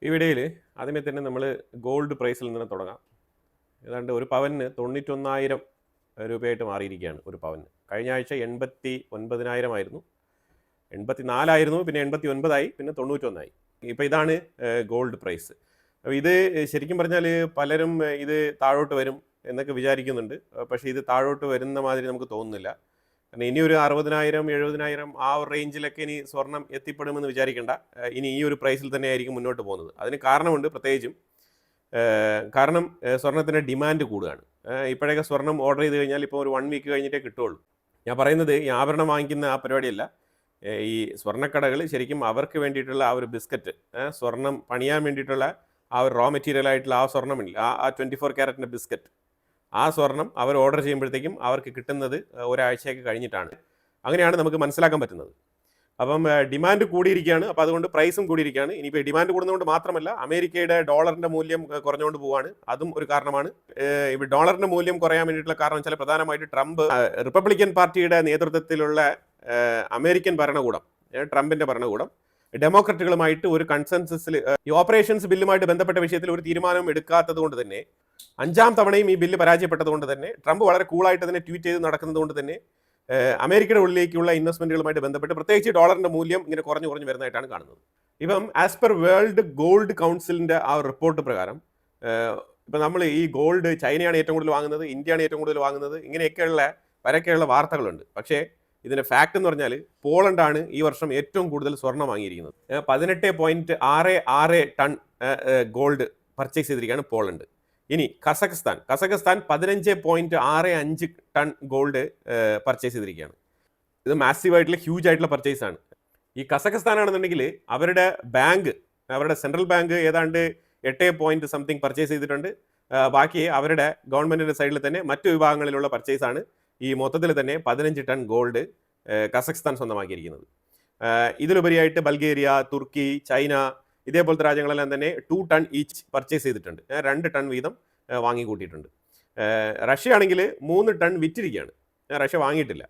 ഈ വീഡിയോയിൽ ആദ്യമേ തന്നെ നമ്മൾ ഗോൾഡ് പ്രൈസിൽ നിന്ന് തുടങ്ങാം. ഏതാണ്ട് ഒരു പവന് 91,000 രൂപയായിട്ട് മാറിയിരിക്കുകയാണ് ഒരു പവന്. കഴിഞ്ഞ ആഴ്ച 89,000 ആയിരുന്നു, 84 ആയിരുന്നു, പിന്നെ 89 പിന്നെ 91 ഇപ്പോൾ ഇതാണ് ഗോൾഡ് പ്രൈസ്. അപ്പോൾ ഇത് ശരിക്കും പറഞ്ഞാൽ പലരും ഇത് താഴോട്ട് വരും എന്നൊക്കെ വിചാരിക്കുന്നുണ്ട്. പക്ഷേ ഇത് താഴോട്ട് വരുന്ന മാതിരി നമുക്ക് തോന്നുന്നില്ല. കാരണം ഇനി ഒരു 60,000 70,000 ആ ഒരു റേഞ്ചിലൊക്കെ ഇനി സ്വർണം എത്തിപ്പെടുമെന്ന് വിചാരിക്കേണ്ട. ഇനി ഈ ഒരു പ്രൈസിൽ തന്നെ ആയിരിക്കും മുന്നോട്ട് പോകുന്നത്. അതിന് കാരണമുണ്ട്, പ്രത്യേകിച്ചും കാരണം സ്വർണത്തിൻ്റെ ഡിമാൻഡ് കൂടുകയാണ്. ഇപ്പോഴൊക്കെ സ്വർണം ഓർഡർ ചെയ്ത് കഴിഞ്ഞാൽ ഇപ്പോൾ ഒരു 1 വീക്ക് കഴിഞ്ഞിട്ടേ കിട്ടുള്ളൂ. ഞാൻ പറയുന്നത് ഈ ആഭരണം വാങ്ങിക്കുന്ന ആ പരിപാടിയല്ല. ഈ സ്വർണ്ണക്കടകൾ ശരിക്കും അവർക്ക് വേണ്ടിയിട്ടുള്ള ആ ഒരു ബിസ്ക്കറ്റ്, സ്വർണം പണിയാൻ വേണ്ടിയിട്ടുള്ള ആ ഒരു റോ മെറ്റീരിയൽ ആയിട്ടുള്ള ആ സ്വർണ്ണമില്ല, ആ 24 ക്യാരറ്റിൻ്റെ ബിസ്ക്കറ്റ്, ആ സ്വർണം അവർ ഓർഡർ ചെയ്യുമ്പോഴത്തേക്കും അവർക്ക് കിട്ടുന്നത് ഒരാഴ്ചയൊക്കെ കഴിഞ്ഞിട്ടാണ്. അങ്ങനെയാണ് നമുക്ക് മനസ്സിലാക്കാൻ പറ്റുന്നത്. അപ്പം ഡിമാൻഡ് കൂടിയിരിക്കുകയാണ്. അപ്പോൾ അതുകൊണ്ട് പ്രൈസും കൂടിയിരിക്കുകയാണ്. ഇനിയിപ്പോൾ ഡിമാൻഡ് കൂടുന്നതുകൊണ്ട് മാത്രമല്ല, അമേരിക്കയുടെ ഡോളറിൻ്റെ മൂല്യം കുറഞ്ഞുകൊണ്ട് പോവുകയാണ്. അതും ഒരു കാരണമാണ്. ഇപ്പോൾ ഡോളറിൻ്റെ മൂല്യം കുറയാൻ വേണ്ടിയിട്ടുള്ള കാരണം വെച്ചാൽ പ്രധാനമായിട്ട് ട്രംപ്, റിപ്പബ്ലിക്കൻ പാർട്ടിയുടെ നേതൃത്വത്തിലുള്ള അമേരിക്കൻ ഭരണകൂടം, ട്രംപിൻ്റെ ഭരണകൂടം ഡെമോക്രറ്റുകളുമായിട്ട് ഒരു കൺസെൻസസിൽ ഈ ഓപ്പറേഷൻസ് ബില്ലുമായിട്ട് ബന്ധപ്പെട്ട വിഷയത്തിൽ ഒരു തീരുമാനം എടുക്കാത്തത് കൊണ്ട് തന്നെ, 5ാം തവണയും ഈ ബില്ല് പരാജയപ്പെട്ടത് കൊണ്ട് തന്നെ, ട്രംപ് വളരെ കൂളായിട്ട് തന്നെ ട്വീറ്റ് ചെയ്ത് നടക്കുന്നത് കൊണ്ട് തന്നെ അമേരിക്കയുടെ ഉള്ളിലേക്കുള്ള ഇൻവെസ്റ്റ്മെന്റുകളുമായിട്ട് ബന്ധപ്പെട്ട് പ്രത്യേകിച്ച് ഡോളറിന്റെ മൂല്യം ഇങ്ങനെ കുറഞ്ഞു വരുന്നതായിട്ടാണ് കാണുന്നത്. ഇപ്പം ആസ് പെർ വേൾഡ് ഗോൾഡ് കൗൺസിലിന്റെ ആ റിപ്പോർട്ട് പ്രകാരം ഇപ്പം നമ്മൾ ഈ ഗോൾഡ് ചൈനയാണ് ഏറ്റവും കൂടുതൽ വാങ്ങുന്നത്, ഇന്ത്യയാണ് ഏറ്റവും കൂടുതൽ വാങ്ങുന്നത്, ഇങ്ങനെയൊക്കെയുള്ള പരക്കെയുള്ള വാർത്തകളുണ്ട്. പക്ഷേ ഇതിന്റെ ഫാക്ട് എന്ന് പറഞ്ഞാൽ പോളണ്ടാണ് ഈ വർഷം ഏറ്റവും കൂടുതൽ സ്വർണം വാങ്ങിയിരിക്കുന്നത്. 18.66 ടൺ ഗോൾഡ് പർച്ചേസ് ചെയ്തിരിക്കുകയാണ് പോളണ്ട്. ഇനി കസഖസ്ഥാൻ 15.65 ടൺ ഗോൾഡ് പർച്ചേസ് ചെയ്തിരിക്കുകയാണ്. ഇത് മാസീവ് ആയിട്ടുള്ള ഹ്യൂജ് ആയിട്ടുള്ള പർച്ചേസ് ആണ്. ഈ കസഖസ്ഥാൻ ആണെന്നുണ്ടെങ്കിൽ അവരുടെ ബാങ്ക്, അവരുടെ സെൻട്രൽ ബാങ്ക് ഏതാണ്ട് 8 പർച്ചേസ് ചെയ്തിട്ടുണ്ട്. ബാക്കി അവരുടെ ഗവൺമെന്റിന്റെ സൈഡിൽ തന്നെ മറ്റു വിഭാഗങ്ങളിലുള്ള പർച്ചേസ് ആണ്. ഈ മൊത്തത്തിൽ തന്നെ 15 ടൺ ഗോൾഡ് കസഖസ്ഥാൻ സ്വന്തമാക്കിയിരിക്കുന്നത്. ഇതിലുപരിയായിട്ട് ബൾഗേറിയ, തുർക്കി, ചൈന ഇതേപോലത്തെ രാജ്യങ്ങളെല്ലാം തന്നെ 2 ടൺ ഈച്ച് പർച്ചേസ് ചെയ്തിട്ടുണ്ട്. 2 ടൺ വീതം വാങ്ങിക്കൂട്ടിയിട്ടുണ്ട്. റഷ്യ ആണെങ്കിൽ 3 ടൺ വിറ്റിരിക്കുകയാണ്, റഷ്യ വാങ്ങിയിട്ടില്ല.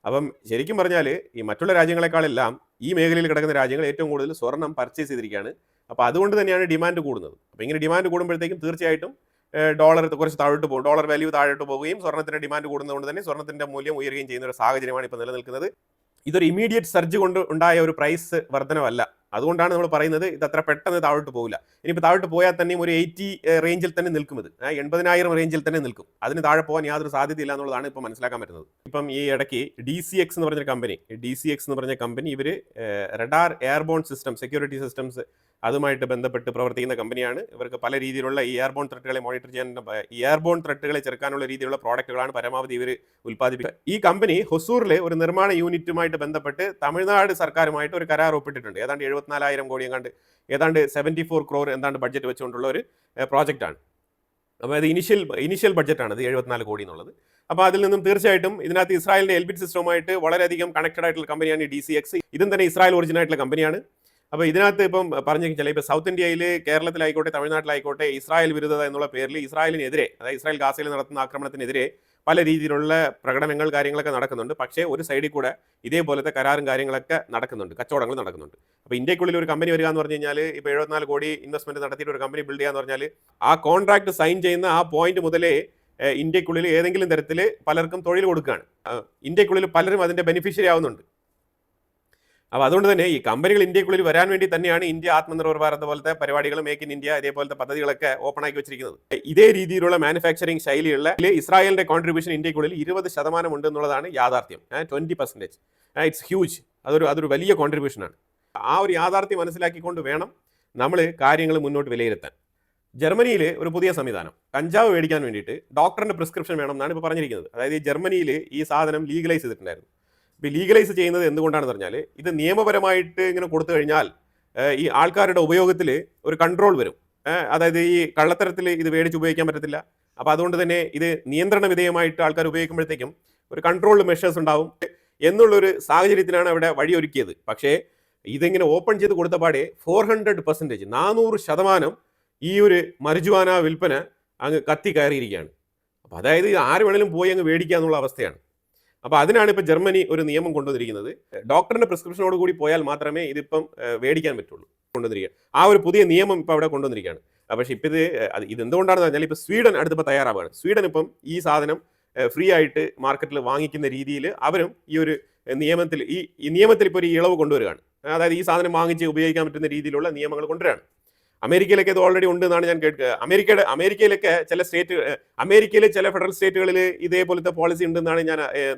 അപ്പം ശരിക്കും പറഞ്ഞാൽ ഈ മറ്റുള്ള രാജ്യങ്ങളെക്കാളെല്ലാം ഈ മേഖലയിൽ കിടക്കുന്ന രാജ്യങ്ങൾ ഏറ്റവും കൂടുതൽ സ്വർണം പർച്ചേസ് ചെയ്തിരിക്കുകയാണ്. അപ്പോൾ അതുകൊണ്ട് തന്നെയാണ് ഡിമാൻഡ് കൂടുന്നത്. അപ്പോൾ ഇങ്ങനെ ഡിമാൻഡ് കൂടുമ്പോഴത്തേക്കും തീർച്ചയായിട്ടും ഡോളർ കുറച്ച് താഴോട്ട് പോകും, ഡോളർ വാല്യൂ താഴോട്ട് പോവുകയും സ്വർണ്ണത്തിൻ്റെ ഡിമാൻഡ് കൂടുന്നതുകൊണ്ട് തന്നെ സ്വർണ്ണത്തിൻ്റെ മൂല്യം ഉയരുകയും ചെയ്യുന്ന ഒരു സാഹചര്യമാണ് ഇപ്പോൾ നിലനിൽക്കുന്നത്. ഇതൊരു ഇമീഡിയറ്റ് സർജ് കൊണ്ട് ഉണ്ടായ ഒരു പ്രൈസ് വർധനവല്ല. അതുകൊണ്ടാണ് നമ്മൾ പറയുന്നത് ഇത് അത്ര പെട്ടെന്ന് താഴോട്ട് പോകില്ല. ഇനിയിപ്പോൾ താഴോട്ട് പോയാൽ തന്നെയും ഒരു 80 റേഞ്ചിൽ തന്നെ നിൽക്കും. ഇത് 80,000 റേഞ്ചിൽ തന്നെ നിൽക്കും. അതിന് താഴെ പോകാൻ യാതൊരു സാധ്യതയില്ല എന്നുള്ളതാണ് ഇപ്പോൾ മനസ്സിലാക്കാൻ പറ്റുന്നത്. ഇപ്പം ഈ ഇടയ്ക്ക് DCX എന്ന് പറഞ്ഞ കമ്പനി ഇവർ radar airborne system, security systems അതുമായിട്ട് ബന്ധപ്പെട്ട് പ്രവർത്തിക്കുന്ന കമ്പനിയാണ്. ഇവർക്ക് പല രീതിയിലുള്ള ഈ എയർബോൺ ത്രെട്ടുകളെ മോണിറ്റർ ചെയ്യാൻ, ഈ എയർബോൺ ത്രെട്ടുകളെ ചെറുക്കാനുള്ള രീതിയിലുള്ള പ്രോഡക്റ്റുകളാണ് പരമാവധി ഇവർ ഉൽപ്പാദിപ്പിക്കുക. ഈ കമ്പനി ഹൊസൂറിലെ ഒരു നിർമ്മാണ യൂണിറ്റുമായിട്ട് ബന്ധപ്പെട്ട് തമിഴ്നാട് സർക്കാരുമായിട്ട് ഒരു കരാർ ഒപ്പിട്ടിട്ടുണ്ട്. ഏതാണ്ട് 74,000 കോടി എങ്ങാണ്ട്, ഏതാണ്ട് 74 crore എന്താണ്ട് ബഡ്ജറ്റ് വെച്ചുകൊണ്ടുള്ള ഒരു പ്രോജക്റ്റാണ്. അപ്പോൾ അത് ഇനിഷ്യൽ ബഡ്ജറ്റാണ് ഇത് 74 കോടി എന്നുള്ളത്. അപ്പോൾ അതിൽ നിന്നും തീർച്ചയായിട്ടും ഇതിനകത്ത് ഇസ്രായേലിൻ്റെ എൽബിറ്റ് സിസ്റ്റവുമായിട്ട് വളരെയധികം കണക്റ്റഡ് ആയിട്ടുള്ള കമ്പനിയാണ് ഈ DCX. ഇതും തന്നെ ഇസ്രായേൽ ഒറിജിൻ ആയിട്ടുള്ള കമ്പനിയാണ്. അപ്പോൾ ഇതിനകത്ത് ഇപ്പം പറഞ്ഞാൽ ഇപ്പോൾ സൗത്ത് ഇന്ത്യയിൽ, കേരളത്തിലായിക്കോട്ടെ, തമിഴ്നാട്ടിലായിക്കോട്ടെ, ഇസ്രായേൽ വിരുദ്ധത എന്നുള്ള പേരിൽ ഇസ്രായേലിനെതിരെ, അതായത് ഇസ്രായേൽ ഗാസയിൽ നടത്തുന്ന ആക്രമണത്തിനെതിരെ പല രീതിയിലുള്ള പ്രകടനങ്ങൾ കാര്യങ്ങളൊക്കെ നടക്കുന്നുണ്ട്. പക്ഷേ ഒരു സൈഡിൽ കൂടെ ഇതേപോലത്തെ കരാറും കാര്യങ്ങളൊക്കെ നടക്കുന്നുണ്ട്, കച്ചവടങ്ങൾ നടക്കുന്നുണ്ട്. അപ്പോൾ ഇന്ത്യക്കുള്ളിൽ ഒരു കമ്പനി വരിക എന്ന് പറഞ്ഞു കഴിഞ്ഞാൽ, ഇപ്പോൾ 74 കോടി ഇൻവെസ്റ്റ്മെന്റ് നടത്തിയിട്ട് ഒരു കമ്പനി ബിൽഡ് ചെയ്യാന്ന് പറഞ്ഞാൽ, ആ കോൺട്രാക്ട് സൈൻ ചെയ്യുന്ന ആ പോയിന്റ് മുതലേ ഇന്ത്യക്കുള്ളിൽ ഏതെങ്കിലും തരത്തിൽ പലർക്കും തൊഴിൽ കൊടുക്കുകയാണ്. ഇന്ത്യക്കുള്ളിൽ പലരും അതിൻ്റെ ബെനിഫിഷ്യറി ആവുന്നുണ്ട്. അപ്പോൾ അതുകൊണ്ട് തന്നെ ഈ കമ്പനികൾ ഇന്ത്യക്കുള്ളിൽ വരാൻ വേണ്ടി തന്നെയാണ് ഇന്ത്യ ആത്മനിർഭർ ഭാരത് പോലത്തെ പരിപാടികൾ, മേക്ക് ഇൻ ഇന്ത്യ ഇതേപോലത്തെ പദ്ധതികളൊക്കെ ഓപ്പൺ ആക്കി വെച്ചിരിക്കുന്നത്. ഇതേ രീതിയിലുള്ള മാനുഫാക്ചറിങ് ശൈലിയുള്ള ഇസ്രായേലിന്റെ കോൺട്രിബ്യൂഷൻ ഇന്ത്യക്കുള്ളിൽ 20% ഉണ്ട് എന്നുള്ളതാണ് യാഥാർത്ഥ്യം. 20%. It's huge. അതൊരു വലിയ കോൺട്രിബ്യൂഷനാണ്. ആ ഒരു യാഥാർത്ഥ്യം മനസ്സിലാക്കിക്കൊണ്ട് വേണം നമ്മൾ കാര്യങ്ങൾ മുന്നോട്ട് വിലയിരുത്താൻ. ജർമ്മനിയിൽ ഒരു പുതിയ സംവിധാനം, കഞ്ചാവ് മേടിക്കാൻ വേണ്ടിയിട്ട് ഡോക്ടറിന്റെ പ്രിസ്ക്രിപ്ഷൻ വേണം എന്നാണ് ഇപ്പോൾ പറഞ്ഞിരിക്കുന്നത്. അതായത് ജർമ്മനിയിൽ ഈ സാധനം ലീഗലൈസ് ചെയ്തിട്ടുണ്ടായിരുന്നു. ഇപ്പോൾ ലീഗലൈസ് ചെയ്യുന്നത് എന്തുകൊണ്ടാണെന്ന് പറഞ്ഞാൽ, ഇത് നിയമപരമായിട്ട് ഇങ്ങനെ കൊടുത്തു കഴിഞ്ഞാൽ ഈ ആൾക്കാരുടെ ഉപയോഗത്തിൽ ഒരു കൺട്രോൾ വരും. അതായത് ഈ കള്ളത്തരത്തിൽ ഇത് മേടിച്ച് ഉപയോഗിക്കാൻ പറ്റത്തില്ല. അപ്പോൾ അതുകൊണ്ട് തന്നെ ഇത് നിയന്ത്രണ വിധേയമായിട്ട് ആൾക്കാർ ഉപയോഗിക്കുമ്പോഴത്തേക്കും ഒരു കൺട്രോൾ മെഷേഴ്സ് ഉണ്ടാവും എന്നുള്ളൊരു സാഹചര്യത്തിലാണ് അവിടെ വഴിയൊരുക്കിയത്. പക്ഷേ ഇതിങ്ങനെ ഓപ്പൺ ചെയ്ത് കൊടുത്ത പാടെ 400%, 400% ഈ ഒരു മരിജുവാന വിൽപ്പന അങ്ങ് കത്തി കയറിയിരിക്കുകയാണ്. അപ്പോൾ അതായത് ആര് വേണേലും പോയി അങ്ങ് മേടിക്കുക എന്നുള്ള അവസ്ഥയാണ്. അപ്പോൾ അതിനാണ് ഇപ്പോൾ ജർമ്മനി ഒരു നിയമം കൊണ്ടുവന്നിരിക്കുന്നത്. ഡോക്ടറിന്റെ പ്രിസ്ക്രിപ്ഷനോട് കൂടി പോയാൽ മാത്രമേ ഇതിപ്പം മേടിക്കാൻ പറ്റുള്ളൂ. കൊണ്ടുവന്നിരിക്കുക ആ ഒരു പുതിയ നിയമം ഇപ്പോൾ അവിടെ കൊണ്ടുവന്നിരിക്കുകയാണ്. പക്ഷേ ഇപ്പം ഇത് എന്തുകൊണ്ടാണെന്ന് പറഞ്ഞാൽ ഇപ്പോൾ സ്വീഡൻ അടുത്തിപ്പോൾ തയ്യാറാവുകയാണ്. സ്വീഡൻ ഇപ്പം ഈ സാധനം ഫ്രീ ആയിട്ട് മാർക്കറ്റിൽ വാങ്ങിക്കുന്ന രീതിയിൽ അവരും ഈ ഒരു നിയമത്തിൽ ഇപ്പോൾ ഒരു ഇളവ് കൊണ്ടുവരികയാണ്. അതായത് ഈ സാധനം വാങ്ങിച്ച് ഉപയോഗിക്കാൻ പറ്റുന്ന രീതിയിലുള്ള നിയമങ്ങൾ കൊണ്ടുവരികയാണ്. അമേരിക്കയിലൊക്കെ ഇത് ഓൾറെഡി ഉണ്ട് എന്നാണ് ഞാൻ കേൾക്കുക. അമേരിക്കയിലൊക്കെ അമേരിക്കയിലെ ചില ഫെഡറൽ സ്റ്റേറ്റുകളിൽ ഇതേപോലത്തെ പോളിസി ഉണ്ടെന്നാണ്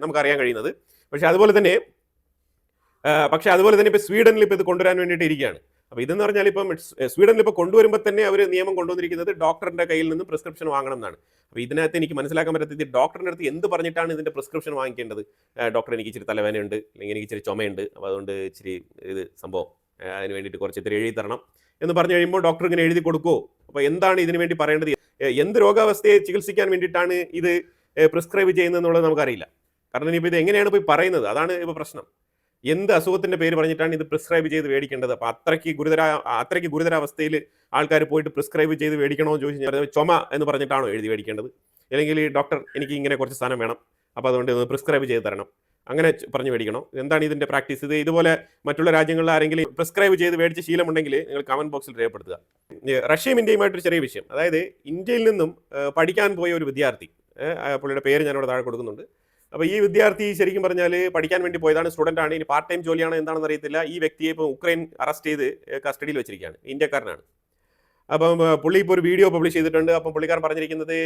നമുക്ക് അറിയാൻ കഴിയുന്നത്. പക്ഷെ അതുപോലെ തന്നെ ഇപ്പോൾ സ്വീഡനിൽ ഇപ്പോൾ ഇത് കൊണ്ടുവരാൻ വേണ്ടിയിട്ട് ഇരിക്കുകയാണ്. അപ്പോൾ ഇതെന്ന് പറഞ്ഞാൽ ഇപ്പം സ്വീഡനിൽ ഇപ്പോൾ കൊണ്ടുവരുമ്പോൾ തന്നെ അവർ നിയമം കൊണ്ടുവന്നിരിക്കുന്നത് ഡോക്ടറിന്റെ കയ്യിൽ നിന്ന് പ്രിസ്ക്രിപ്ഷൻ വാങ്ങണം എന്നാണ്. അപ്പോൾ ഇതിനകത്ത് എനിക്ക് മനസ്സിലാക്കാൻ പറ്റാത്തത് ഡോക്ടറിൻ്റെ അടുത്ത് എന്ത് പറഞ്ഞിട്ടാണ് ഇതിന്റെ പ്രിസ്ക്രിപ്ഷൻ വാങ്ങിക്കേണ്ടത്? ഡോക്ടർ, എനിക്ക് ഇച്ചിരി തലവേദനയുണ്ട്, അല്ലെങ്കിൽ എനിക്ക് ഇച്ചിരി ചുമയുണ്ട്, അപ്പോൾ അതുകൊണ്ട് ഇച്ചിരി ഇത് സംഭവം അതിന് വേണ്ടിയിട്ട് കുറച്ച് ഇത്തിരി എഴുതി തരണം എന്ന് പറഞ്ഞു കഴിയുമ്പോൾ ഡോക്ടർ ഇങ്ങനെ എഴുതി കൊടുക്കുമോ? അപ്പോൾ എന്താണ് ഇതിനു വേണ്ടി പറയേണ്ടത്? എന്ത് രോഗാവസ്ഥയെ ചികിത്സിക്കാൻ വേണ്ടിയിട്ടാണ് ഇത് പ്രിസ്ക്രൈബ് ചെയ്യുന്നത് എന്നുള്ളത് നമുക്കറിയില്ല. കാരണം ഇനിയിപ്പോൾ ഇത് എങ്ങനെയാണ് പോയി പറയുന്നത്? അതാണ് ഇപ്പോൾ പ്രശ്നം. എന്ത് അസുഖത്തിന്റെ പേര് പറഞ്ഞിട്ടാണ് ഇത് പ്രിസ്ക്രൈബ് ചെയ്ത് മേടിക്കേണ്ടത്? അപ്പോൾ അത്രയ്ക്ക് ഗുരുതരാവസ്ഥയിൽ ആൾക്കാർ പോയിട്ട് പ്രിസ്ക്രൈബ് ചെയ്ത് മേടിക്കണോ എന്ന് ചോദിച്ചു കഴിഞ്ഞാൽ ചുമ എന്ന് പറഞ്ഞിട്ടാണോ എഴുതി മേടിക്കേണ്ടത്? അല്ലെങ്കിൽ ഡോക്ടർ, എനിക്ക് ഇങ്ങനെ കുറച്ച് സാധനം വേണം, അപ്പോൾ അതുകൊണ്ട് പ്രിസ്ക്രൈബ് ചെയ്ത് തരണം, അങ്ങനെ പറഞ്ഞു മേടിക്കണോ? എന്താണ് ഇതിന്റെ പ്രാക്ടീസ്? ഇതുപോലെ മറ്റുള്ള രാജ്യങ്ങളിൽ ആരെങ്കിലും പ്രിസ്ക്രൈബ് ചെയ്ത് മേടിച്ച് ശീലമുണ്ടെങ്കിൽ നിങ്ങൾ കമന്റ് ബോക്സിൽ രേഖപ്പെടുത്തുക. റഷ്യയും ഇന്ത്യയുമായിട്ടൊരു ചെറിയ വിഷയം. അതായത് ഇന്ത്യയിൽ നിന്നും പഠിക്കാൻ പോയ ഒരു വിദ്യാർത്ഥി, പുള്ളിയുടെ പേര് ഞാനിവിടെ താഴെ കൊടുക്കുന്നുണ്ട്. അപ്പോൾ ഈ വിദ്യാർത്ഥി ശരിക്കും പറഞ്ഞാൽ പഠിക്കാൻ വേണ്ടി പോയതാണ്, സ്റ്റുഡൻ്റ് ആണ്, ഇനി പാർട്ട് ടൈം ജോലിയാണ് എന്താണെന്ന് അറിയത്തില്ല. ഈ വ്യക്തിയെ ഇപ്പോൾ ഉക്രൈൻ അറസ്റ്റ് ചെയ്ത് കസ്റ്റഡിയിൽ വെച്ചിരിക്കുകയാണ്, ഇന്ത്യക്കാരനാണ്. അപ്പം പുള്ളി ഇപ്പോൾ ഒരു വീഡിയോ പബ്ലിഷ് ചെയ്തിട്ടുണ്ട്. അപ്പം പുള്ളിക്കാരൻ പറഞ്ഞിരിക്കുന്നത്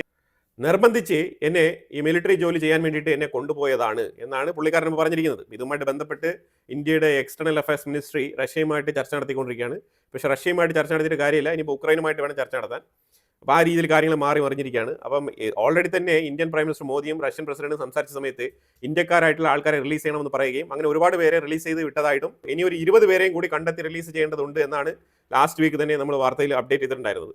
നിർബന്ധിച്ച് എന്നെ ഈ മിലിറ്ററി ജോലി ചെയ്യാൻ വേണ്ടിയിട്ട് എന്നെ കൊണ്ടുപോയതാണ് എന്നാണ് പുള്ളിക്കാരൻ പറഞ്ഞിരിക്കുന്നത്. ഇതുമായിട്ട് ബന്ധപ്പെട്ട് ഇന്ത്യയുടെ എക്സ്റ്റേണൽ അഫയേഴ്സ് മിനിസ്ട്രി റഷ്യയുമായിട്ട് ചർച്ച നടത്തിക്കൊണ്ടിരിക്കുകയാണ്. പക്ഷേ റഷ്യയുമായിട്ട് ചർച്ച നടത്തിയിട്ട് കാര്യമില്ല, ഇനിയിപ്പോൾ ഉക്രൈനുമായിട്ട് വേണം ചർച്ച നടത്താൻ. അപ്പോൾ ആ രീതിയിൽ കാര്യങ്ങൾ മാറി മറിഞ്ഞിരിക്കുകയാണ്. അപ്പം ഓൾറെഡി തന്നെ ഇന്ത്യൻ പ്രൈം മിനിസ്റ്റർ മോദിയും റഷ്യൻ പ്രസിഡന്റും സംസാരിച്ച സമയത്ത് ഇന്ത്യക്കാരായിട്ടുള്ള ആൾക്കാരെ റിലീസ് ചെയ്യണമെന്ന് പറയുകയും അങ്ങനെ ഒരുപാട് പേരെ റിലീസ് ചെയ്ത് വിട്ടതായിട്ടും ഇനി ഒരു 20 പേരെയും കൂടി കണ്ടെത്തി റിലീസ് ചെയ്യേണ്ടതുണ്ട് എന്നാണ് ലാസ്റ്റ് വീക്ക് തന്നെ നമ്മൾ വാർത്തയിൽ അപ്ഡേറ്റ് ചെയ്തിട്ടുണ്ടായിരുന്നത്.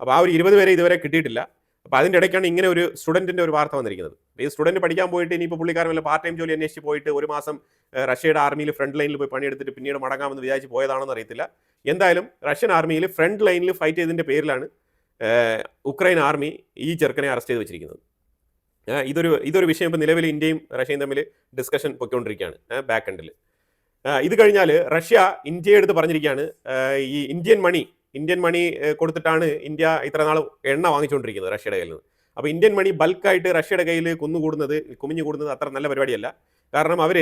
അപ്പോൾ ആ ഒരു 20 പേരെ ഇതുവരെ കിട്ടിയിട്ടില്ല. അപ്പോൾ അതിൻ്റെ ഇടയ്ക്കാണ് ഇങ്ങനെ ഒരു സ്റ്റുഡൻറ്റിൻ്റെ ഒരു വാർത്ത വന്നിരിക്കുന്നത്. ഈ സ്റ്റുഡൻറ്റ് പഠിക്കാൻ പോയിട്ട് ഇനിയിപ്പോൾ പുള്ളിക്കാരൻ വല്ല പാർട്ട് ടൈം ജോലി അന്വേഷിച്ച് പോയിട്ട് ഒരു മാസം റഷ്യയുടെ ആർമിയിൽ ഫ്രണ്ട് ലൈനിൽ പോയി പണിയെടുത്തിട്ട് പിന്നീട് മടങ്ങാമെന്ന് വിചാരിച്ച് പോയതാണെന്ന് അറിയത്തില്ല. എന്തായാലും റഷ്യൻ ആർമിയിൽ ഫ്രണ്ട് ലൈനിൽ ഫൈറ്റ് ചെയ്തതിൻ്റെ പേരിലാണ് ഉക്രൈൻ ആർമി ഈ ചെറുക്കനെ അറസ്റ്റ് ചെയ്ത് വെച്ചിരിക്കുന്നത്. ഇതൊരു വിഷയം ഇപ്പോൾ നിലവിൽ ഇന്ത്യയും റഷ്യയും തമ്മിൽ ഡിസ്കഷൻ പൊയ്ക്കൊണ്ടിരിക്കുകയാണ് ബാക്ക് എൻഡിൽ. ഇത് കഴിഞ്ഞാൽ റഷ്യ ഇന്ത്യയെ എടുത്ത് പറഞ്ഞിരിക്കുകയാണ്, ഈ ഇന്ത്യൻ മണി കൊടുത്തിട്ടാണ് ഇന്ത്യ ഇത്ര നാൾ എണ്ണ വാങ്ങിച്ചുകൊണ്ടിരിക്കുന്നത് റഷ്യയുടെ കയ്യിൽ നിന്ന്. അപ്പോൾ ഇന്ത്യൻ മണി ബൾക്കായിട്ട് റഷ്യയുടെ കയ്യിൽ കുമിഞ്ഞു കൂടുന്നത് അത്ര നല്ല പരിപാടിയല്ല. കാരണം അവർ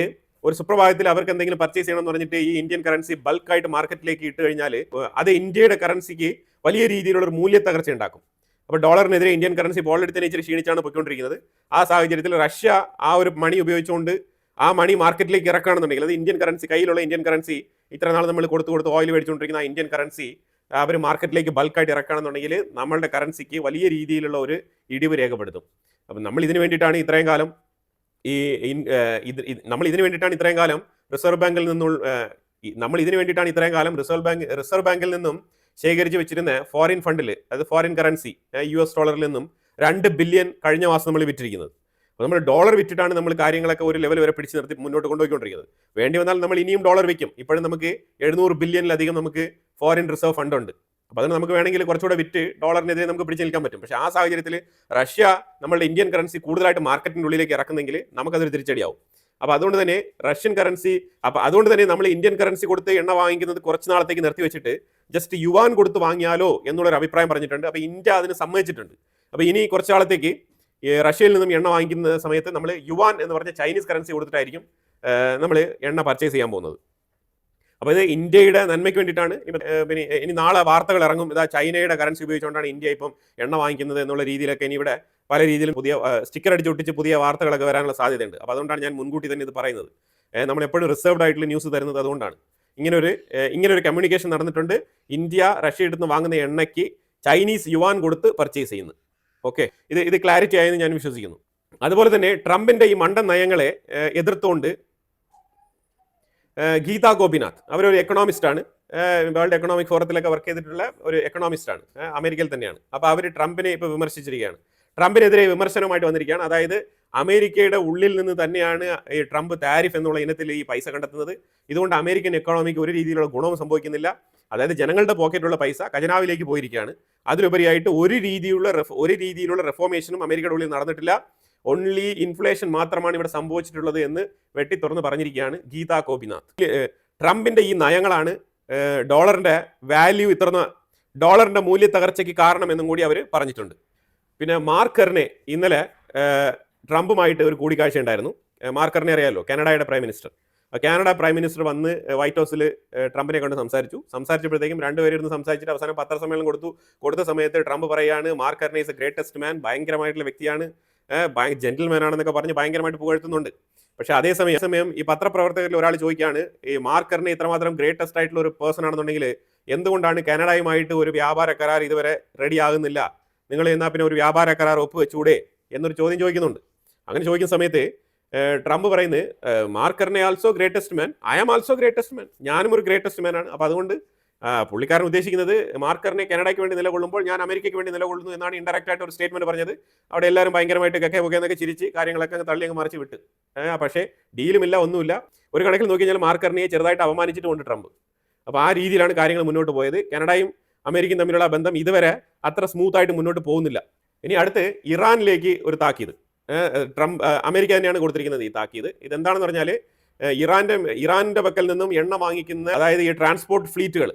ഒരു സുപ്രഭാതത്തിൽ അവർക്ക് എന്തെങ്കിലും പർച്ചേസ് ചെയ്യണമെന്ന് പറഞ്ഞിട്ട് ഈ ഇന്ത്യൻ കറൻസി ബൾക്കായിട്ട് മാർക്കറ്റിലേക്ക് ഇട്ട് കഴിഞ്ഞാൽ അത് ഇന്ത്യയുടെ കറൻസിക്ക് വലിയ രീതിയിലുള്ള ഒരു മൂല്യത്തകർച്ച ഉണ്ടാക്കും. അപ്പോൾ ഡോളറിനെതിരെ ഇന്ത്യൻ കറൻസി ഓൾറെഡി തന്നെ ഇച്ചിരി ക്ഷീണിച്ചാണ് പോയിക്കൊണ്ടിരിക്കുന്നത്. ആ സാഹചര്യത്തിൽ റഷ്യ ആ ഒരു മണി ഉപയോഗിച്ചുകൊണ്ട് ആ മണി മാർക്കറ്റിലേക്ക് ഇറക്കുകയാണെന്നുണ്ടെങ്കിൽ, അത് ഇന്ത്യൻ കറൻസി, കയ്യിലുള്ള ഇന്ത്യൻ കറൻസി ഇത്ര നാൾ നമ്മൾ കൊടുത്ത് ഓയിൽ മേടിച്ചുകൊണ്ടിരിക്കുന്ന ആ ഇന്ത്യൻ കറൻസി അവർ മാർക്കറ്റിലേക്ക് ബൾക്കായിട്ട് ഇറക്കുകയാണെന്നുണ്ടെങ്കിൽ നമ്മളുടെ കറൻസിക്ക് വലിയ രീതിയിലുള്ള ഒരു ഇടിവ് രേഖപ്പെടുത്തും. അപ്പം നമ്മൾ ഇതിനു വേണ്ടിയിട്ടാണ് ഇത്രയും കാലം റിസർവ് ബാങ്കിൽ നിന്നും ശേഖരിച്ച് വെച്ചിരുന്ന ഫോറിൻ ഫണ്ടിൽ, അത് ഫോറിൻ കറൻസി US ഡോളറിൽ നിന്നും 2 ബില്യൺ കഴിഞ്ഞ മാസം നമ്മൾ വിറ്റിരിക്കുന്നത്. അപ്പോൾ നമ്മൾ ഡോളർ വിറ്റിട്ടാണ് നമ്മൾ കാര്യങ്ങളൊക്കെ ഒരു ലെവൽ വരെ പിടിച്ച് നിർത്തി മുന്നോട്ട് കൊണ്ടുപോയിക്കൊണ്ടിരിക്കുന്നത്. വേണ്ടി വന്നാൽ നമ്മൾ ഇനിയും ഡോളർ വിൽക്കും. ഇപ്പോഴും നമുക്ക് 700 ബില്യണിലധികം നമുക്ക് ഫോറിൻ റിസർവ് ഫണ്ട് ഉണ്ട്. അപ്പോൾ അതിന് നമുക്ക് വേണമെങ്കിൽ കുറച്ചുകൂടെ വിറ്റ് ഡോളറിനെതിരെ നമുക്ക് പിടിച്ച് നിൽക്കാൻ പറ്റും. പക്ഷേ ആ സാഹചര്യത്തിൽ റഷ്യ നമ്മളുടെ ഇന്ത്യൻ കറൻസി കൂടുതലായിട്ട് മാർക്കറ്റിൻ്റെ ഉള്ളിലേക്ക് ഇറക്കുന്നെങ്കിൽ നമുക്കതൊരു തിരിച്ചടിയാവും. അപ്പോൾ അതുകൊണ്ട് തന്നെ നമ്മൾ ഇന്ത്യൻ കറൻസി കൊടുത്ത് എണ്ണ വാങ്ങിക്കുന്നത് കുറച്ച് നാളത്തേക്ക് നിർത്തി വെച്ചിട്ട് ജസ്റ്റ് യുവാൻ കൊടുത്ത് വാങ്ങിയാലോ എന്നുള്ളൊരു അഭിപ്രായം പറഞ്ഞിട്ടുണ്ട്. അപ്പോൾ ഇന്ത്യ അതിന് സമ്മതിച്ചിട്ടുണ്ട്. അപ്പോൾ ഇനി കുറച്ച് നാളത്തേക്ക് റഷ്യയിൽ നിന്നും എണ്ണ വാങ്ങിക്കുന്ന സമയത്ത് നമ്മൾ യുവാൻ എന്ന് പറഞ്ഞ ചൈനീസ് കറൻസി കൊടുത്തിട്ടായിരിക്കും നമ്മൾ എണ്ണ പർച്ചേസ് ചെയ്യാൻ പോകുന്നത്. അപ്പോൾ ഇത് ഇന്ത്യയുടെ നന്മയ്ക്ക് വേണ്ടിയിട്ടാണ്. പിന്നെ ഇനി നാളെ വാർത്തകൾ ഇറങ്ങും, ഇതാ ചൈനയുടെ കറൻസി ഉപയോഗിച്ചുകൊണ്ടാണ് ഇന്ത്യ ഇപ്പം എണ്ണ വാങ്ങിക്കുന്നത് എന്നുള്ള രീതിയിലൊക്കെ ഇനി ഇവിടെ പല രീതിയിലും പുതിയ സ്റ്റിക്കർ അടിച്ചൊട്ടിച്ച് പുതിയ വാർത്തകളൊക്കെ വരാനുള്ള സാധ്യതയുണ്ട്. അപ്പോൾ അതുകൊണ്ടാണ് ഞാൻ മുൻകൂട്ടി തന്നെ ഇത് പറയുന്നത്. നമ്മളെപ്പോഴും റിസർവ്ഡ് ആയിട്ടുള്ള ന്യൂസ് തരുന്നത് അതുകൊണ്ടാണ്. ഇങ്ങനൊരു കമ്മ്യൂണിക്കേഷൻ നടന്നിട്ടുണ്ട്. ഇന്ത്യ റഷ്യയിൽ നിന്ന് വാങ്ങുന്ന എണ്ണയ്ക്ക് ചൈനീസ് യുവാൻ കൊടുത്ത് പർച്ചേസ് ചെയ്യുന്നു. ഓക്കെ, ഇത് ക്ലാരിറ്റി ആയെന്ന് ഞാൻ വിശ്വസിക്കുന്നു. അതുപോലെ തന്നെ ട്രംപിന്റെ ഈ മണ്ടൻ നയങ്ങളെ എതിർത്തുകൊണ്ട് ഗീതാ ഗോപിനാഥ്, അവരൊരു എക്കണോമിസ്റ്റാണ്, വേൾഡ് എക്കണോമിക് ഫോറത്തിലൊക്കെ വർക്ക് ചെയ്തിട്ടുള്ള ഒരു എക്കണോമിസ്റ്റാണ്, അമേരിക്കയിൽ തന്നെയാണ്. അപ്പോൾ അവർ ട്രംപിനെ ഇപ്പോൾ വിമർശിച്ചിരിക്കുകയാണ്. ട്രംപിനെതിരെ വിമർശനമായിട്ട് വന്നിരിക്കുകയാണ്. അതായത് അമേരിക്കയുടെ ഉള്ളിൽ നിന്ന് തന്നെയാണ് ഈ ട്രംപ് താരിഫ് എന്നുള്ള ഇനത്തിൽ ഈ പൈസ കണ്ടെത്തുന്നത്. ഇതുകൊണ്ട് അമേരിക്കൻ എക്കണോമിക്ക് ഒരു രീതിയിലുള്ള ഗുണവും സംഭവിക്കുന്നില്ല. അതായത് ജനങ്ങളുടെ പോക്കറ്റിലുള്ള പൈസ ഖജനാവിലേക്ക് പോയിരിക്കുകയാണ്. അതിലുപരിയായിട്ട് ഒരു രീതിയിലുള്ള റിഫോർമേഷനും അമേരിക്കയുടെ ഉള്ളിൽ നടന്നിട്ടില്ല. ഓൺലി ഇൻഫ്ലേഷൻ മാത്രമാണ് ഇവിടെ സംഭവിച്ചിട്ടുള്ളത് എന്ന് വെട്ടി തുറന്ന് പറഞ്ഞിരിക്കുകയാണ് ഗീത ഗോപിനാഥ്. ട്രംപിന്റെ ഈ നയങ്ങളാണ് ഡോളറിന്റെ വാല്യൂ ഡോളറിന്റെ മൂല്യ തകർച്ചയ്ക്ക് കാരണമെന്നും കൂടി അവർ പറഞ്ഞിട്ടുണ്ട്. പിന്നെ മാർക്ക് കെർണെ ഇന്നലെ ട്രംപുമായിട്ട് ഒരു കൂടിക്കാഴ്ച ഉണ്ടായിരുന്നു. മാർക്ക് കെർണെ അറിയാമല്ലോ, കാനഡയുടെ prime minister. Canada prime minister വന്ന് വൈറ്റ് ഹൗസിൽ ട്രംപിനെ കൊണ്ട് സംസാരിച്ചപ്പോഴത്തേക്കും രണ്ടുപേരും ഇരുന്ന് സംസാരിച്ചിട്ട് അവസാനം പത്രസമ്മേളനം കൊടുത്ത സമയത്ത് ട്രംപ് പറയാണ് മാർക്ക് കെർണെ ഈസ് എ ഗ്രേറ്റസ്റ്റ് മാൻ, ഭയങ്കരമായിട്ടുള്ള വ്യക്തിയാണ്, ജെന്റിൽമാൻ ആണെന്നൊക്കെ പറഞ്ഞ് ഭയങ്കരമായിട്ട് പുകഴ്ത്തുന്നുണ്ട്. പക്ഷേ അതേസമയം ഈ പത്രപ്രവർത്തകരിൽ ഒരാൾ ചോദിക്കുകയാണ്, ഈ മാർക്ക് കെർണെ ഇത്രമാത്രം ഗ്രേറ്റസ്റ്റ് ആയിട്ടുള്ള ഒരു പേഴ്സൺ ആണെന്നുണ്ടെങ്കിൽ എന്തുകൊണ്ടാണ് കാനഡയുമായിട്ട് ഒരു വ്യാപാര കരാർ ഇതുവരെ റെഡി ആകുന്നില്ല, നിങ്ങൾ എന്നാൽ പിന്നെ ഒരു വ്യാപാര കരാർ ഒപ്പുവെച്ചൂടെ എന്നൊരു ചോദ്യം ചോദിക്കുന്നുണ്ട്. അങ്ങനെ ചോദിക്കുന്ന സമയത്ത് ട്രംപ് പറയുന്നത്, Mark Carney also greatest man, I am also greatest man, ഞാനും ഒരു ഗ്രേറ്റസ്റ്റ് മാൻ ആണ്. അപ്പോൾ അതുകൊണ്ട് പുള്ളിക്കാരൻ ഉദ്ദേശിക്കുന്നത് മാർക്ക് കെർണെ കാനഡയ്ക്ക് വേണ്ടി നിലകൊള്ളുമ്പോൾ ഞാൻ അമേരിക്കയ്ക്ക് വേണ്ടി നിലകൊള്ളുന്നു എന്നാണ് ഇൻഡയറക്റ്റ് ആയിട്ട് ഒരു സ്റ്റേറ്റ്മെന്റ് പറഞ്ഞത്. അവിടെ എല്ലാവരും ഭയങ്കരമായിട്ട് കക്കെ ചിരിച്ച് കാര്യങ്ങളൊക്കെ അങ്ങ് തള്ളി അങ്ങ് മറിച്ച് വിട്ട്. പക്ഷേ ഡീലുമില്ല, ഒന്നുമില്ല. ഒരു കണക്കിൽ നോക്കി കഴിഞ്ഞാൽ മാർക്ക് കെർണയെ ചെറുതായിട്ട് അപമാനിച്ചിട്ടുണ്ട് ട്രംപ്. അപ്പോൾ ആ രീതിയിലാണ് കാര്യങ്ങൾ മുന്നോട്ട് പോയത്. കാനഡയും അമേരിക്കയും തമ്മിലുള്ള ബന്ധം ഇതുവരെ അത്ര സ്മൂത്ത് ആയിട്ട് മുന്നോട്ട് പോകുന്നില്ല. ഇനി അടുത്ത് ഇറാനിലേക്ക് ഒരു താക്കീത് അമേരിക്ക തന്നെയാണ് കൊടുത്തിരിക്കുന്നത്. ഈ താക്കീത് ഇതെന്താണെന്ന് പറഞ്ഞാൽ, ഇറാന്റെ പക്കൽ നിന്നും എണ്ണ വാങ്ങിക്കുന്ന, അതായത് ഈ ട്രാൻസ്പോർട്ട് ഫ്ലീറ്റുകൾ,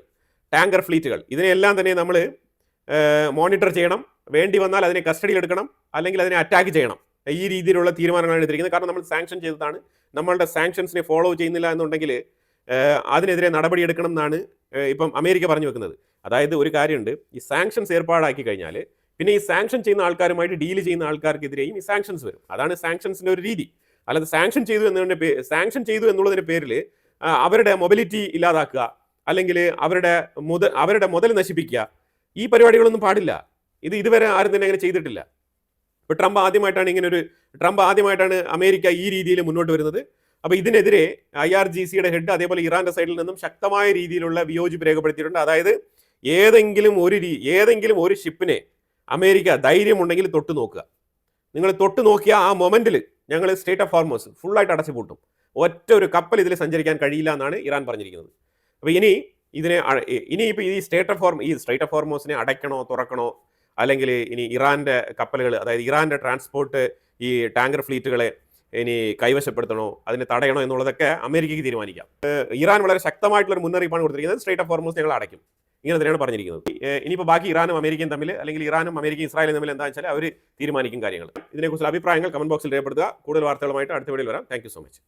ടാങ്കർ ഫ്ലീറ്റുകൾ, ഇതിനെല്ലാം തന്നെ നമ്മൾ മോണിറ്റർ ചെയ്യണം, വേണ്ടി വന്നാൽ അതിനെ കസ്റ്റഡിയിൽ എടുക്കണം, അല്ലെങ്കിൽ അതിനെ അറ്റാക്ക് ചെയ്യണം. ഈ രീതിയിലുള്ള തീരുമാനങ്ങളാണ് എടുത്തിരിക്കുന്നത്. കാരണം നമ്മൾ സാങ്ഷൻ ചെയ്തതാണ്, നമ്മളുടെ സാങ്ഷൻസിനെ ഫോളോ ചെയ്യുന്നില്ല എന്നുണ്ടെങ്കിൽ അതിനെതിരെ നടപടിയെടുക്കണം എന്നാണ് ഇപ്പം അമേരിക്ക പറഞ്ഞു വെക്കുന്നത്. അതായത് ഒരു കാര്യമുണ്ട്, ഈ സാങ്ഷൻസ് ഏർപ്പാടാക്കി കഴിഞ്ഞാൽ പിന്നെ ഈ സാങ്ഷൻ ചെയ്യുന്ന ആൾക്കാരുമായിട്ട് ഡീൽ ചെയ്യുന്ന ആൾക്കാർക്കെതിരെയും ഈ സാങ്ഷൻസ് വരും. അതാണ് സാങ്ഷൻസിൻ്റെ ഒരു രീതി. അല്ലാതെ സാങ്ഷൻ ചെയ്തു എന്നുള്ളതിൻ്റെ പേരിൽ അവരുടെ മൊബിലിറ്റി ഇല്ലാതാക്കുക, അല്ലെങ്കിൽ അവരുടെ മുതൽ നശിപ്പിക്കുക, ഈ പരിപാടികളൊന്നും പാടില്ല. ഇതുവരെ ആരും തന്നെ അങ്ങനെ ചെയ്തിട്ടില്ല. ഇപ്പോൾ ട്രംപ് ആദ്യമായിട്ടാണ് അമേരിക്ക ഈ രീതിയിൽ മുന്നോട്ട് വരുന്നത്. അപ്പോൾ ഇതിനെതിരെ IRGCയുടെ ഹെഡ് അതേപോലെ ഇറാന്റെ സൈഡിൽ നിന്നും ശക്തമായ രീതിയിലുള്ള വിയോജിപ്പ് രേഖപ്പെടുത്തിയിട്ടുണ്ട്. അതായത് ഏതെങ്കിലും ഒരു ഷിപ്പിനെ അമേരിക്ക ധൈര്യമുണ്ടെങ്കിൽ തൊട്ട് നോക്കുക. നിങ്ങൾ തൊട്ട് നോക്കിയ ആ മൊമെന്റിൽ ഞങ്ങൾ സ്ട്രൈറ്റ് ഓഫ് ഹോർമോസ് ഫുള്ളായിട്ട് അടച്ചു പൂട്ടും. ഒറ്റ ഒരു കപ്പൽ ഇതിൽ സഞ്ചരിക്കാൻ കഴിയില്ല എന്നാണ് ഇറാൻ പറഞ്ഞിരിക്കുന്നത്. അപ്പോൾ ഇനിയിപ്പോൾ ഈ സ്ട്രൈറ്റ് ഓഫ് ഹോർമോസിനെ അടയ്ക്കണോ തുറക്കണോ, അല്ലെങ്കിൽ ഇനി ഇറാന്റെ കപ്പലുകൾ, അതായത് ഇറാന്റെ ട്രാൻസ്പോർട്ട് ഈ ടാങ്കർ ഫ്ലീറ്റുകളെ ഇനി കൈവശപ്പെടുത്തണോ, അതിനെ തടയണോ എന്നുള്ളതൊക്കെ അമേരിക്കയ്ക്ക് തീരുമാനിക്കാം. ഇറാൻ വളരെ ശക്തമായിട്ടുള്ള ഒരു മുന്നറിയിപ്പാണ് കൊടുത്തിരിക്കുന്നത്. സ്ട്രൈറ്റ് ഓഫ് ഹോർമോസ് ഞങ്ങൾ അടയ്ക്കും, ഇങ്ങനെ തന്നെയാണ് പറഞ്ഞിരിക്കുന്നത്. ഇനിയിപ്പോൾ ബാക്കി ഇറാനും അമേരിക്കയും തമ്മിൽ, അല്ലെങ്കിൽ ഇറാനും അമേരിക്കയും ഇസ്രായേലും തമ്മിൽ എന്താണെന്ന് വെച്ചാൽ അവർ തീരുമാനിക്കും കാര്യങ്ങൾ. ഇതിനെക്കുറിച്ചുള്ള അഭിപ്രായങ്ങൾ കമന്റ് ബോക്സിൽ രേഖപ്പെടുത്തുക. കൂടുതൽ വാർത്തകളുമായിട്ട് അടുത്ത വീഡിയോയിൽ വരാം. Thank you so much.